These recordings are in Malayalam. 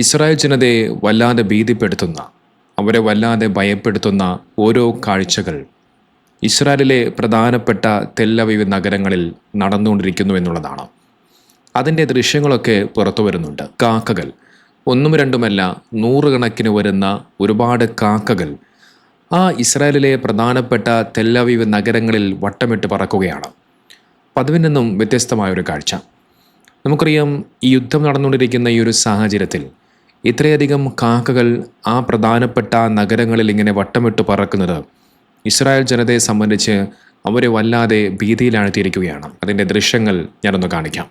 ഇസ്രായേൽ ജനതയെ വല്ലാതെ ഭീതിപ്പെടുത്തുന്ന, അവരെ വല്ലാതെ ഭയപ്പെടുത്തുന്ന ഓരോ കാഴ്ചകൾ ഇസ്രായേലിലെ പ്രധാനപ്പെട്ട തെല്ലവീവ് നഗരങ്ങളിൽ നടന്നുകൊണ്ടിരിക്കുന്നു എന്നുള്ളതാണ്. അതിൻ്റെ ദൃശ്യങ്ങളൊക്കെ പുറത്തു വരുന്നുണ്ട്. കാക്കകൾ, ഒന്നും രണ്ടുമല്ല, നൂറുകണക്കിന് വരുന്ന ഒരുപാട് കാക്കകൾ ആ ഇസ്രായേലിലെ പ്രധാനപ്പെട്ട തെല്ലവീവ് നഗരങ്ങളിൽ വട്ടമിട്ട് പറക്കുകയാണ്. പതിവിൽ നിന്നും വ്യത്യസ്തമായൊരു കാഴ്ച. നമുക്കറിയാം, ഈ യുദ്ധം നടന്നുകൊണ്ടിരിക്കുന്ന ഈ ഒരു സാഹചര്യത്തിൽ ഇത്രയധികം കാക്കകൾ ആ പ്രധാനപ്പെട്ട നഗരങ്ങളിൽ ഇങ്ങനെ വട്ടമിട്ട് പറക്കുന്നത് ഇസ്രായേൽ ജനതയെ സംബന്ധിച്ച് അവരെ വല്ലാതെ ഭീതിയിലാഴ്ത്തിയിരിക്കുകയാണ്. അതിൻ്റെ ദൃശ്യങ്ങൾ ഞാനൊന്ന് കാണിക്കാം.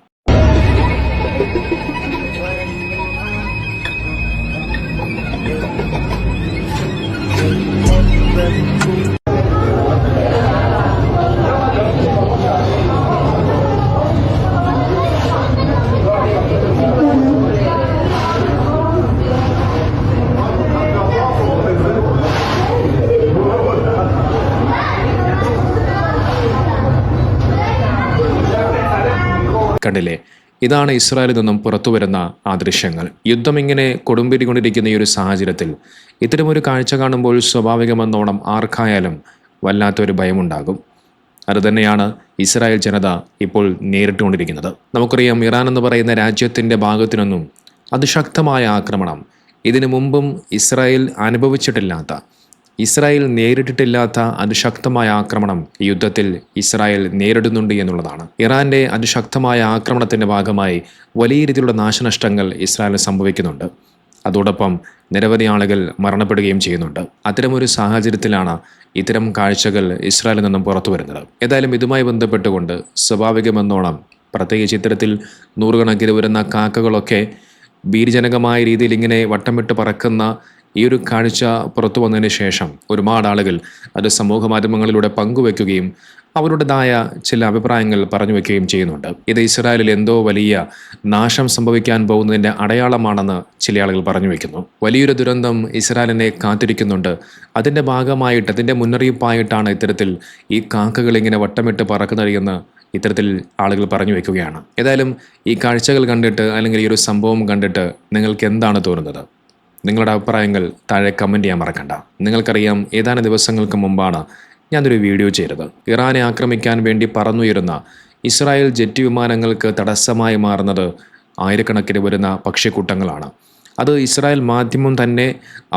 കണ്ടില്ലേ, ഇതാണ് ഇസ്രായേലിൽ നിന്നും പുറത്തു വരുന്ന ആ ദൃശ്യങ്ങൾ. യുദ്ധം ഇങ്ങനെ കൊടുമ്പിരിക്കൊണ്ടിരിക്കുന്ന ഈ ഒരു സാഹചര്യത്തിൽ ഇത്തരമൊരു കാഴ്ച കാണുമ്പോൾ സ്വാഭാവികമെന്നോണം ആർക്കായാലും വല്ലാത്തൊരു ഭയമുണ്ടാകും. അതുതന്നെയാണ് ഇസ്രായേൽ ജനത ഇപ്പോൾ നേരിട്ടുകൊണ്ടിരിക്കുന്നത്. നമുക്കറിയാം, ഇറാൻ എന്ന് പറയുന്ന രാജ്യത്തിൻ്റെ ഭാഗത്തിനൊന്നും അതിശക്തമായ ആക്രമണം ഇതിനു മുമ്പും ഇസ്രായേൽ അനുഭവിച്ചിട്ടില്ലാത്ത, ഇസ്രായേൽ നേരിട്ടിട്ടില്ലാത്ത അതിശക്തമായ ആക്രമണം ഈ യുദ്ധത്തിൽ ഇസ്രായേൽ നേരിടുന്നുണ്ട് എന്നുള്ളതാണ്. ഇറാന്റെ അതിശക്തമായ ആക്രമണത്തിൻ്റെ ഭാഗമായി വലിയ രീതിയിലുള്ള നാശനഷ്ടങ്ങൾ ഇസ്രായേൽ സംഭവിക്കുന്നുണ്ട്. അതോടൊപ്പം നിരവധി ആളുകൾ മരണപ്പെടുകയും ചെയ്യുന്നുണ്ട്. അത്തരമൊരു സാഹചര്യത്തിലാണ് ഇത്തരം കാഴ്ചകൾ ഇസ്രായേലിൽ നിന്നും പുറത്തു വരുന്നത്. ഏതായാലും ഇതുമായി ബന്ധപ്പെട്ടുകൊണ്ട് സ്വാഭാവികമെന്നോണം, പ്രത്യേകിച്ച് ഇത്തരത്തിൽ നൂറുകണക്കിന് വരുന്ന കാക്കകളൊക്കെ ഭീതിജനകമായ രീതിയിൽ ഇങ്ങനെ വട്ടമിട്ട് പറക്കുന്ന ഈ ഒരു കാഴ്ച പുറത്തു വന്നതിന് ശേഷം ഒരുപാട് ആളുകൾ അത് സമൂഹ മാധ്യമങ്ങളിലൂടെ പങ്കുവെക്കുകയും അവരുടേതായ ചില അഭിപ്രായങ്ങൾ പറഞ്ഞു വയ്ക്കുകയും ചെയ്യുന്നുണ്ട്. ഇത് ഇസ്രായേലിൽ എന്തോ വലിയ നാശം സംഭവിക്കാൻ പോകുന്നതിൻ്റെ അടയാളമാണെന്ന് ചില ആളുകൾ പറഞ്ഞു വയ്ക്കുന്നു. വലിയൊരു ദുരന്തം ഇസ്രായേലിനെ കാത്തിരിക്കുന്നുണ്ട്. അതിൻ്റെ ഭാഗമായിട്ട്, അതിൻ്റെ മുന്നറിയിപ്പായിട്ടാണ് ഇത്തരത്തിൽ ഈ കാക്കകൾ ഇങ്ങനെ വട്ടമിട്ട് പറക്കുന്നത് എന്ന് ഇത്തരത്തിൽ ആളുകൾ പറഞ്ഞു വയ്ക്കുകയാണ്. ഏതായാലും ഈ കാഴ്ചകൾ കണ്ടിട്ട്, അല്ലെങ്കിൽ ഈ ഒരു സംഭവം കണ്ടിട്ട് നിങ്ങൾക്ക് എന്താണ് തോന്നുന്നത്? നിങ്ങളുടെ അഭിപ്രായങ്ങൾ താഴെ കമൻറ്റ് ചെയ്യാൻ മറക്കണ്ട. നിങ്ങൾക്കറിയാം, ഏതാനും ദിവസങ്ങൾക്ക് മുമ്പാണ് ഞാനൊരു വീഡിയോ ചെയ്തത്. ഇറാനെ ആക്രമിക്കാൻ വേണ്ടി പറന്നുയരുന്ന ഇസ്രായേൽ ജെറ്റ് വിമാനങ്ങൾക്ക് തടസ്സമായി മാറുന്നത് ആയിരക്കണക്കിന് വരുന്ന പക്ഷിക്കൂട്ടങ്ങളാണ്. അത് ഇസ്രായേൽ മാധ്യമം തന്നെ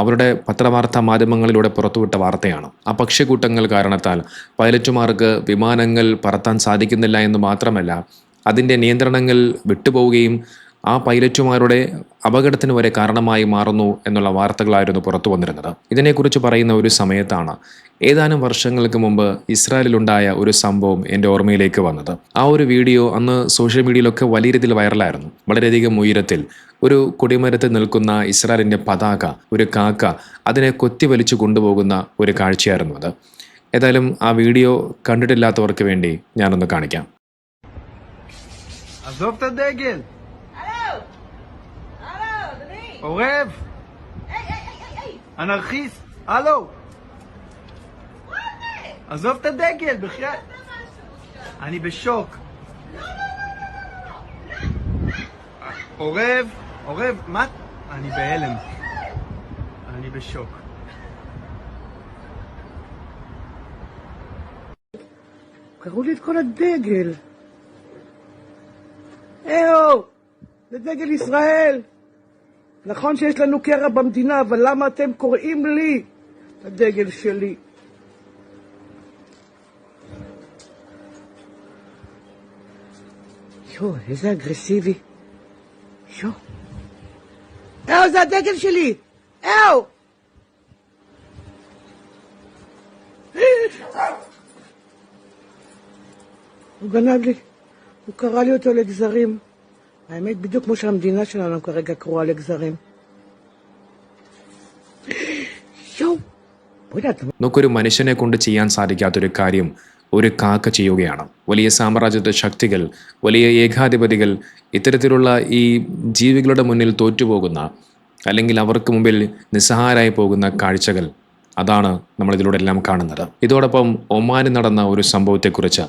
അവരുടെ പത്രവാർത്താ മാധ്യമങ്ങളിലൂടെ പുറത്തുവിട്ട വാർത്തയാണ്. ആ പക്ഷിക്കൂട്ടങ്ങൾ കാരണത്താൽ പൈലറ്റുമാർക്ക് വിമാനങ്ങൾ പറത്താൻ സാധിക്കുന്നില്ല എന്ന് മാത്രമല്ല, അതിൻ്റെ നിയന്ത്രണങ്ങൾ വിട്ടുപോവുകയും ആ പൈലറ്റുമാരുടെ അപകടത്തിന് വരെ കാരണമായി മാറുന്നു എന്നുള്ള വാർത്തകളായിരുന്നു പുറത്തു വന്നിരുന്നത്. ഇതിനെക്കുറിച്ച് പറയുന്ന ഒരു സമയത്താണ് ഏതാനും വർഷങ്ങൾക്ക് മുമ്പ് ഇസ്രായേലിലുണ്ടായ ഒരു സംഭവം എൻ്റെ ഓർമ്മയിലേക്ക് വന്നത്. ആ ഒരു വീഡിയോ അന്ന് സോഷ്യൽ മീഡിയയിലൊക്കെ വലിയ രീതിയിൽ വൈറലായിരുന്നു. വളരെയധികം ഉയരത്തിൽ ഒരു കൊടിമരത്തിൽ നിൽക്കുന്ന ഇസ്രായേലിൻ്റെ പതാക, ഒരു കാക്ക അതിനെ കൊത്തി വലിച്ചു കൊണ്ടുപോകുന്ന ഒരു കാഴ്ചയായിരുന്നു അത്. ഏതായാലും ആ വീഡിയോ കണ്ടിട്ടില്ലാത്തവർക്ക് വേണ്ടി ഞാനൊന്ന് കാണിക്കാം. עורב! אנרכיסט! הלו! עזוב את הדגל, בחייאת! אני בשוק! עורב! עורב! מה? אני בהלם. אני בשוק. קראו לי את כל הדגל. איהו! זה דגל ישראל! נכון שיש לנו קרע במדינה, אבל למה אתם קוראים לי את הדגל שלי? איזה אגרסיבי. זה הדגל שלי! הוא גנב לי, הוא קרא לי אותו לגזרים. האמת, בדיוק כמו שהמדינה שלנו כרגע קרואה לגזרים. നമുക്കൊരു മനുഷ്യനെ കൊണ്ട് ചെയ്യാൻ സാധിക്കാത്തൊരു കാര്യം ഒരു കാക്ക ചെയ്യുകയാണ്. വലിയ സാമ്രാജ്യത്വ ശക്തികൾ, വലിയ ഏകാധിപതികൾ ഇത്തരത്തിലുള്ള ഈ ജീവികളുടെ മുന്നിൽ തോറ്റുപോകുന്ന, അല്ലെങ്കിൽ അവർക്ക് മുമ്പിൽ നിസ്സഹായരായി പോകുന്ന കാഴ്ചകൾ, അതാണ് നമ്മളിതിലൂടെ എല്ലാം കാണുന്നത്. ഇതോടൊപ്പം ഒമാനിൽ നടന്ന ഒരു സംഭവത്തെക്കുറിച്ച്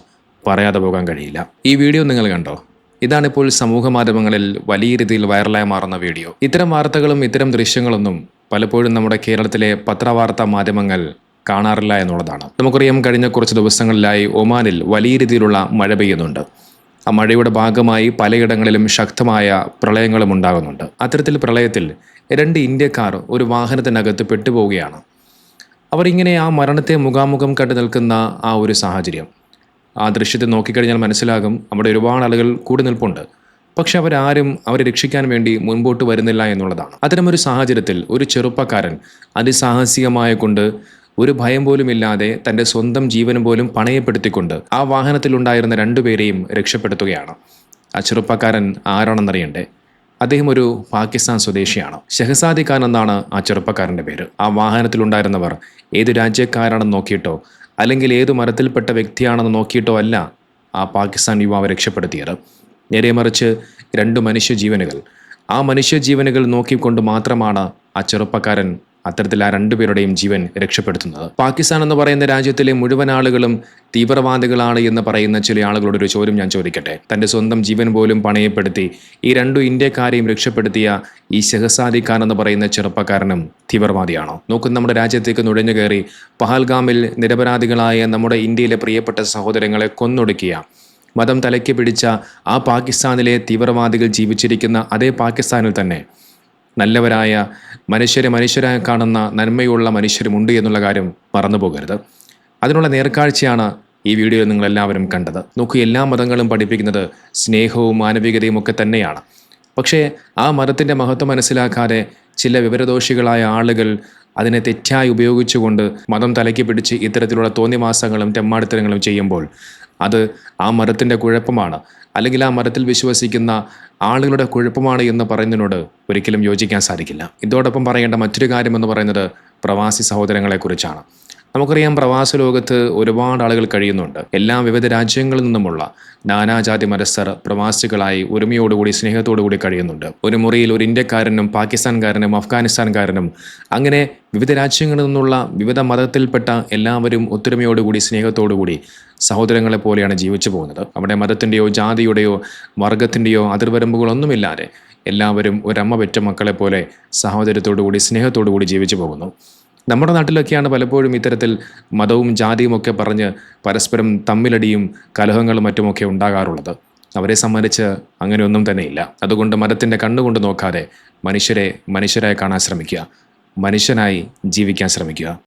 പറയാതെ പോകാൻ കഴിയില്ല. ഈ വീഡിയോ നിങ്ങൾ കണ്ടോ? ഇതാണിപ്പോൾ സമൂഹ മാധ്യമങ്ങളിൽ വലിയ രീതിയിൽ വൈറലായി മാറുന്ന വീഡിയോ. ഇത്തരം വാർത്തകളും ഇത്തരം ദൃശ്യങ്ങളൊന്നും പലപ്പോഴും നമ്മുടെ കേരളത്തിലെ പത്രവാർത്താ മാധ്യമങ്ങൾ കാണാറില്ല എന്നുള്ളതാണ്. നമുക്കറിയാം, കഴിഞ്ഞ കുറച്ച് ദിവസങ്ങളിലായി ഒമാനിൽ വലിയ രീതിയിലുള്ള മഴ പെയ്യുന്നുണ്ട്. ആ മഴയുടെ ഭാഗമായി പലയിടങ്ങളിലും ശക്തമായ പ്രളയങ്ങളും ഉണ്ടാകുന്നുണ്ട്. അത്തരത്തിൽ പ്രളയത്തിൽ 2 ഇന്ത്യക്കാർ ഒരു വാഹനത്തിനകത്ത് പെട്ടുപോവുകയാണ്. അവരിങ്ങനെ ആ മരണത്തെ മുഖാമുഖം കണ്ടു നിൽക്കുന്ന ആ ഒരു സാഹചര്യം, ആ ദൃശ്യത്തെ നോക്കിക്കഴിഞ്ഞാൽ മനസ്സിലാകും അവിടെ ഒരുപാട് ആളുകൾ കൂടി നിൽപ്പുണ്ട്. പക്ഷെ അവരാരും അവരെ രക്ഷിക്കാൻ വേണ്ടി മുൻപോട്ട് വരുന്നില്ല എന്നുള്ളതാണ്. അത്തരമൊരു സാഹചര്യത്തിൽ ഒരു ചെറുപ്പക്കാരൻ അതിസാഹസികമായ കൊണ്ട് ഒരു ഭയം പോലും ഇല്ലാതെ തൻ്റെ സ്വന്തം ജീവനും പോലും പണയപ്പെടുത്തിക്കൊണ്ട് ആ വാഹനത്തിലുണ്ടായിരുന്ന 2 പേരെയും രക്ഷപ്പെടുത്തുകയാണ്. ആ ചെറുപ്പക്കാരൻ ആരാണെന്നറിയണ്ടേ? അദ്ദേഹം ഒരു പാകിസ്ഥാൻ സ്വദേശിയാണ്. ഷെഹസാദി ഖാൻ എന്നാണ് ആ ചെറുപ്പക്കാരൻ്റെ പേര്. ആ വാഹനത്തിലുണ്ടായിരുന്നവർ ഏത് രാജ്യക്കാരാണെന്ന് നോക്കിയിട്ടോ അല്ലെങ്കിൽ ഏതു മരത്തിൽപ്പെട്ട വ്യക്തിയാണെന്ന് നോക്കിയിട്ടോ അല്ല ആ പാകിസ്ഥാൻ യുവാവ് രക്ഷപ്പെടുത്തിയത്. നേരെ മറിച്ച് 2 മനുഷ്യജീവനുകൾ. ആ മനുഷ്യജീവനുകൾ നോക്കിക്കൊണ്ട് മാത്രമാണ് ആ ചെറുപ്പക്കാരൻ അത്തരത്തിൽ ആ 2 പേരുടെയും ജീവൻ രക്ഷപ്പെടുത്തുന്നത്. പാകിസ്ഥാൻ എന്ന് പറയുന്ന രാജ്യത്തിലെ മുഴുവൻ ആളുകളും തീവ്രവാദികളാണ് എന്ന് പറയുന്ന ചില ആളുകളോട് ഒരു ചോദ്യം ഞാൻ ചോദിക്കട്ടെ. തൻ്റെ സ്വന്തം ജീവൻ പോലും പണയപ്പെടുത്തി ഈ 2 ഇന്ത്യക്കാരെയും രക്ഷപ്പെടുത്തിയ ഈ ഷെഹസാദി ഖാൻ എന്ന് പറയുന്ന ചെറുപ്പക്കാരനും തീവ്രവാദിയാണോ? നോക്കും, നമ്മുടെ രാജ്യത്തേക്ക് നുഴഞ്ഞു കയറി പഹൽഗാമിൽ നിരപരാധികളായ നമ്മുടെ ഇന്ത്യയിലെ പ്രിയപ്പെട്ട സഹോദരങ്ങളെ കൊന്നൊടുക്കിയ, മതം തലയ്ക്ക് പിടിച്ച ആ പാകിസ്ഥാനിലെ തീവ്രവാദികൾ ജീവിച്ചിരിക്കുന്ന അതേ പാകിസ്ഥാനിൽ തന്നെ നല്ലവരായ മനുഷ്യരായി കാണുന്ന നന്മയുള്ള മനുഷ്യരുമുണ്ട് എന്നുള്ള കാര്യം മറന്നു പോകരുത്. അതിനുള്ള നേർക്കാഴ്ചയാണ് ഈ വീഡിയോയിൽ നിങ്ങളെല്ലാവരും കണ്ടത്. നോക്കൂ, എല്ലാ മതങ്ങളും പഠിപ്പിക്കുന്നത് സ്നേഹവും മാനവികതയും ഒക്കെ തന്നെയാണ്. പക്ഷേ ആ മതത്തിൻ്റെ മഹത്വം മനസ്സിലാക്കാതെ ചില വിവരദോഷികളായ ആളുകൾ അതിനെ തെറ്റായി ഉപയോഗിച്ചുകൊണ്ട് മതം തലയ്ക്ക് പിടിച്ച് ഇത്തരത്തിലുള്ള തോന്നിവാസങ്ങളും തെമ്മാടിത്തരങ്ങളും ചെയ്യുമ്പോൾ അത് ആ മതത്തിൻ്റെ കുഴപ്പമാണ്, അല്ലെങ്കിൽ ആ മതത്തിൽ വിശ്വസിക്കുന്ന ആളുകളുടെ കുഴപ്പമാണ് എന്ന് പറയുന്നതിനോട് ഒരിക്കലും യോജിക്കാൻ സാധിക്കില്ല. ഇതോടൊപ്പം പറയേണ്ട മറ്റൊരു കാര്യം എന്ന് പറയുന്നത് പ്രവാസി സഹോദരങ്ങളെക്കുറിച്ചാണ്. നമുക്കറിയാം, പ്രവാസ ലോകത്ത് ഒരുപാട് ആളുകൾ കഴിയുന്നുണ്ട്. എല്ലാ വിവിധ രാജ്യങ്ങളിൽ നിന്നുമുള്ള നാനാജാതി മതസ്ഥർ പ്രവാസികളായി ഒരുമയോടുകൂടി സ്നേഹത്തോടുകൂടി കഴിയുന്നുണ്ട്. ഒരു മുറിയിൽ ഒരു ഇന്ത്യക്കാരനും പാകിസ്ഥാൻകാരനും അഫ്ഗാനിസ്ഥാൻകാരനും അങ്ങനെ വിവിധ രാജ്യങ്ങളിൽ നിന്നുള്ള വിവിധ മതത്തിൽപ്പെട്ട എല്ലാവരും ഒത്തൊരുമയോടുകൂടി സ്നേഹത്തോടുകൂടി സഹോദരങ്ങളെ പോലെയാണ് ജീവിച്ചു പോകുന്നത്. അവിടെ മതത്തിൻ്റെയോ ജാതിയുടെയോ വർഗത്തിൻ്റെയോ അതിർവരമ്പുകളൊന്നുമില്ലാതെ എല്ലാവരും ഒരമ്മ പെറ്റ മക്കളെ പോലെ സഹോദരത്തോടുകൂടി സ്നേഹത്തോടുകൂടി ജീവിച്ചു പോകുന്നു. നമ്മുടെ നാട്ടിലൊക്കെയാണ് പലപ്പോഴും ഇത്തരത്തിൽ മതവും ജാതിയും ഒക്കെ പറഞ്ഞ് പരസ്പരം തമ്മിലടിയും കലഹങ്ങളും മറ്റുമൊക്കെ ഉണ്ടാകാറുള്ളത്. അവരെ സംബന്ധിച്ച് അങ്ങനെയൊന്നും തന്നെയില്ല. അതുകൊണ്ട് മതത്തിൻ്റെ കണ്ണുകൊണ്ട് നോക്കാതെ മനുഷ്യരായി കാണാൻ ശ്രമിക്കുക, മനുഷ്യനായി ജീവിക്കാൻ ശ്രമിക്കുക.